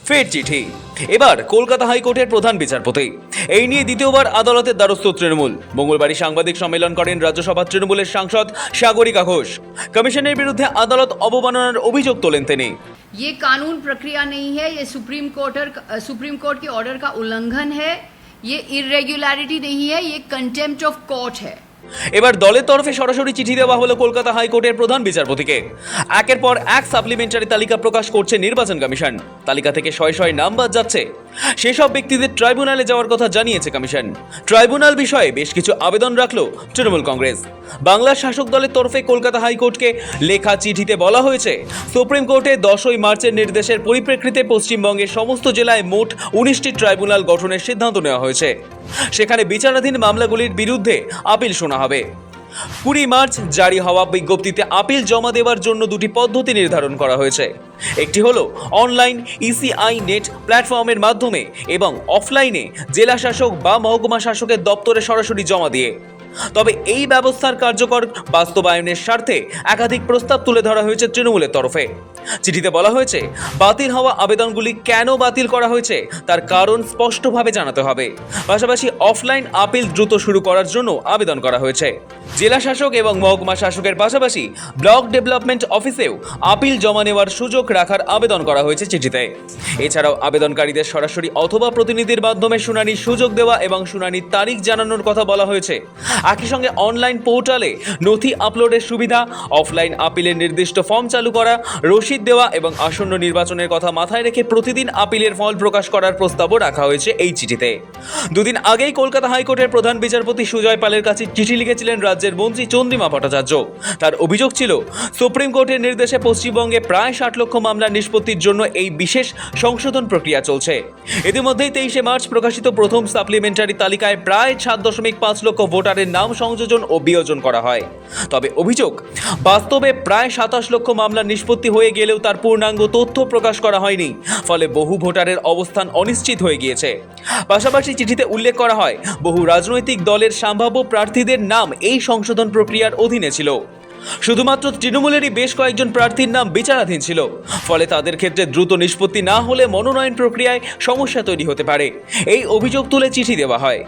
ফের চিঠি। এবার কলকাতা হাইকোর্টের প্রধান বিচারপতি। এই নিয়ে দ্বিতীয়বার আদালতের দ্বারস্থ তৃণমূল। মঙ্গলবারই সাংবাদিক সম্মেলন করেন রাজ্যসভার তৃণমূলের সাংসদ সাগরিকা ঘোষ। কমিশনের বিরুদ্ধে আদালত অবমাননার অভিযোগ তোলেন তিনি। ये कानून प्रक्रिया नहीं है, ये सुप्रीम कोर्ट के ऑर्डर का उल्लंघन है, ये इरेगुलरिटी नहीं है, ये कंटेम्प्ट ऑफ कोर्ट है। এবার দলের তরফে সরাসরি চিঠি দেওয়া হলো কলকাতা হাইকোর্টের প্রধান বিচারপতিকে। একের পর এক সাপ্লিমেন্টারি তালিকা প্রকাশ করছে নির্বাচন কমিশন। তালিকা থেকে শয়ে শয়ে নাম বাদ যাচ্ছে। সেসব ব্যক্তিদের ট্রাইব্যুনালে যাওয়ার কথা জানিয়েছে কমিশন। ট্রাইব্যুনাল বিষয়ে বেশ কিছু আবেদন রাখল তৃণমূল কংগ্রেস। বাংলার শাসক দলের তরফে কলকাতা হাইকোর্টকে লেখা চিঠিতে বলা হয়েছে, সুপ্রিম কোর্টে 10ই মার্চের নির্দেশের পরিপ্রেক্ষিতে পশ্চিমবঙ্গের সমস্ত জেলায় মোট 19টি ট্রাইব্যুনাল গঠনের সিদ্ধান্ত নেওয়া হয়েছে। সেখানে বিচারাধীন মামলাগুলির বিরুদ্ধে আপিল শোনা হবে। 20 মার্চ জারি হওয়া বিজ্ঞপ্তিতে আপিল জমা দেওয়ার জন্য দুটি পদ্ধতি নির্ধারণ করা হয়েছে। একটি হলো অনলাইন ইসিআই নেট প্ল্যাটফর্মের মাধ্যমে এবং অফলাইনে জেলা শাসক বা মহকুমা শাসকের দপ্তরে সরাসরি জমা দিয়ে। তবে এই ব্যবস্থার কার্যকর বাস্তবায়নের স্বার্থে একাধিক প্রস্তাব তুলে ধরা হয়েছে তৃণমূলের তরফে। চিঠিতে বলা হয়েছে, বাতিল হওয়া আবেদনগুলি কেন বাতিল করা হয়েছে তার কারণ স্পষ্টভাবে জানাতে হবে। পাশাপাশি অফলাইন আপিল দ্রুত শুরু করার জন্য আবেদন করা হয়েছে। জেলা শাসক এবং মহকুমা শাসকের পাশাপাশি ব্লক ডেভেলপমেন্ট অফিসেও আপিল জমা নেওয়ার সুযোগ রাখার আবেদন করা হয়েছে চিঠিতে। এছাড়াও আবেদনকারীদের সরাসরি অথবা প্রতিনিধির মাধ্যমে শুনানির সুযোগ দেওয়া এবং শুনানির তারিখ জানানোর কথা বলা হয়েছে। একই সঙ্গে অনলাইন পোর্টালে নথি আপলোডের সুবিধা, অফলাইন আপিলের নির্দিষ্ট ফর্ম চালু করা, রসিদ দেওয়া এবং আসন্ন নির্বাচনের কথা মাথায় রেখে প্রতিদিন আপিলের ফল প্রকাশ করার প্রস্তাবও রাখা হয়েছে এই চিঠিতে। দুদিন আগেই কলকাতা হাইকোর্টের প্রধান বিচারপতি সুজয় পালের কাছে চিঠি লিখেছিলেন রাজ্যের মন্ত্রী চন্দ্রিমা ভট্টাচার্য। তার অভিযোগ ছিল, সুপ্রিম কোর্টের নির্দেশে পশ্চিমবঙ্গে প্রায় 60 লক্ষ মামলা নিষ্পত্তির জন্য এই বিশেষ সংশোধন প্রক্রিয়া চলছে। ইতিমধ্যেই 23 মার্চ প্রকাশিত প্রথম সাপ্লিমেন্টারি তালিকায় প্রায় 7.5 লক্ষ ভোটারের নাম সংযোজন ও বিয়োজন করা হয়। তবে অভিযোগ, বাস্তবে প্রায় 27 লক্ষ মামলা নিষ্পত্তি হয়ে গেলেও তার পূর্ণাঙ্গ তথ্য প্রকাশ করা হয়নি। ফলে বহু ভোটারের অবস্থান অনিশ্চিত হয়ে গিয়েছে। পাশাপাশি চিঠিতে উল্লেখ করা হয়, বহু রাজনৈতিক দলের সম্ভাব্য প্রার্থীদের নাম এই সংশোধন প্রক্রিয়ার অধীনে ছিল। শুধুমাত্র তৃণমূলেরই বেশ কয়েকজন প্রার্থীর নাম বিচারাধীন ছিল। ফলে তাদের ক্ষেত্রে দ্রুত নিষ্পত্তি না হলে মনোনয়ন প্রক্রিয়ায় সমস্যা তৈরি হতে পারে। এই অভিযোগ তুলে চিঠি দেওয়া হয়।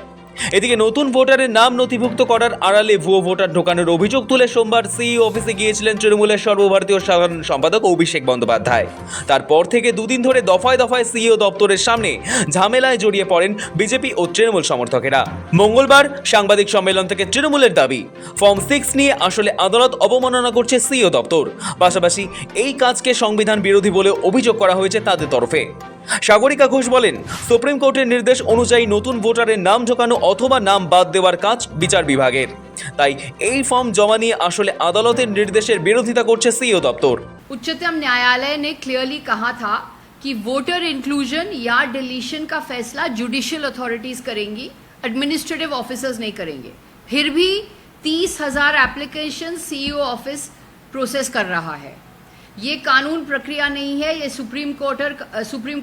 এদিকে নতুন ভোটারের নাম নথিভুক্ত করার আড়ালে ভুয়ো ভোটার ঢোকানোর অভিযোগ তুলে সোমবার সিইও অফিসে গিয়েছিলেন তৃণমূলের সর্বভারতীয় সাধারণ সম্পাদক অভিষেক বন্দ্যোপাধ্যায়। তারপর থেকে দুদিন ধরে দফায় দফায় সিইও দপ্তরের সামনে ঝামেলায় জড়িয়ে পড়েন বিজেপি ও তৃণমূল সমর্থকেরা। মঙ্গলবার সাংবাদিক সম্মেলন থেকে তৃণমূলের দাবি, ফর্ম 6 নিয়ে আসলে আদালত অবমাননা করছে সিইও দপ্তর। পাশাপাশি এই কাজকে সংবিধান বিরোধী বলে অভিযোগ করা হয়েছে তাদের তরফে। সাগরিকা ঘোষ বলেন, সুপ্রিম কোর্টের নির্দেশ অনুযায়ী নতুন ভোটারের নাম ঢোকানো অথবা নাম বাদ দেওয়ার কাজ বিচার বিভাগের। তাই এই ফর্ম জমা নিয়ে আসলে আদালতের নির্দেশের বিরোধিতা করছে সিইও দপ্তর। उच्चतम न्यायालय ने क्लियरली कहा था कि वोटर इंक्लूजन या डिलीशन का फैसला जुडिशियल अथॉरिटीज करेंगी, एडमिनिस्ट्रेटिव ऑफिसर्स नहीं करेंगे। फिर भी 30,000 एप्लीकेशन सीईओ ऑफिस प्रोसेस कर रहा है। ये कानून प्रक्रिया नहीं है, ये सुप्रीम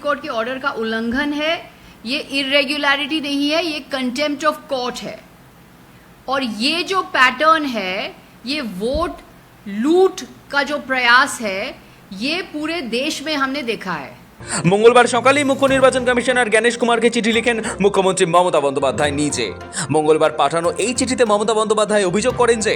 कोर्ट के ऑर्डर का उल्लंघन है, ये इरेगुलरिटी नहीं है, ये कंटेम्प्ट ऑफ कोर्ट है। और ये जो पैटर्न है, ये वोट लूट का जो प्रयास है, ये पूरे देश में हमने देखा है। মঙ্গলবার সকালেই মুখ্য নির্বাচন কমিশনার জ্ঞানেশ কুমারকে চিঠি লিখেন মুখ্যমন্ত্রী মমতা বন্দ্যোপাধ্যায় নিজে। মঙ্গলবার পাঠানো এই চিঠিতে মমতা বন্দ্যোপাধ্যায় অভিযোগ করেন যে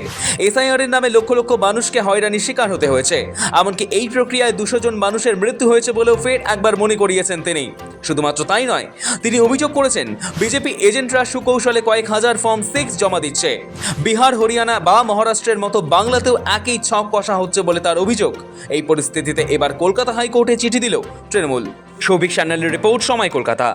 এসআইআর এর নামে লক্ষ লক্ষ মানুষকে হয়রানির শিকার হতে হয়েছে। এমনকি এই প্রক্রিয়ায় 200 জন মানুষের মৃত্যু হয়েছে বলেও ফের একবার মনে করিয়েছেন তিনি। শুধুমাত্র তাই নয়, তিনি অভিযোগ করেছেন বিজেপি এজেন্টরা সুকৌশলে কয়েক হাজার ফর্ম 6 জমা দিচ্ছে। বিহার, হরিয়ানা বা মহারাষ্ট্রের মতো বাংলাতেও একই ছক কষা হচ্ছে বলে তার অভিযোগ। এই পরিস্থিতিতে এবার কলকাতা হাইকোর্টে চিঠি দিল তৃণমূল। সৌভিক সান্যালের রিপোর্ট, সময় কলকাতা।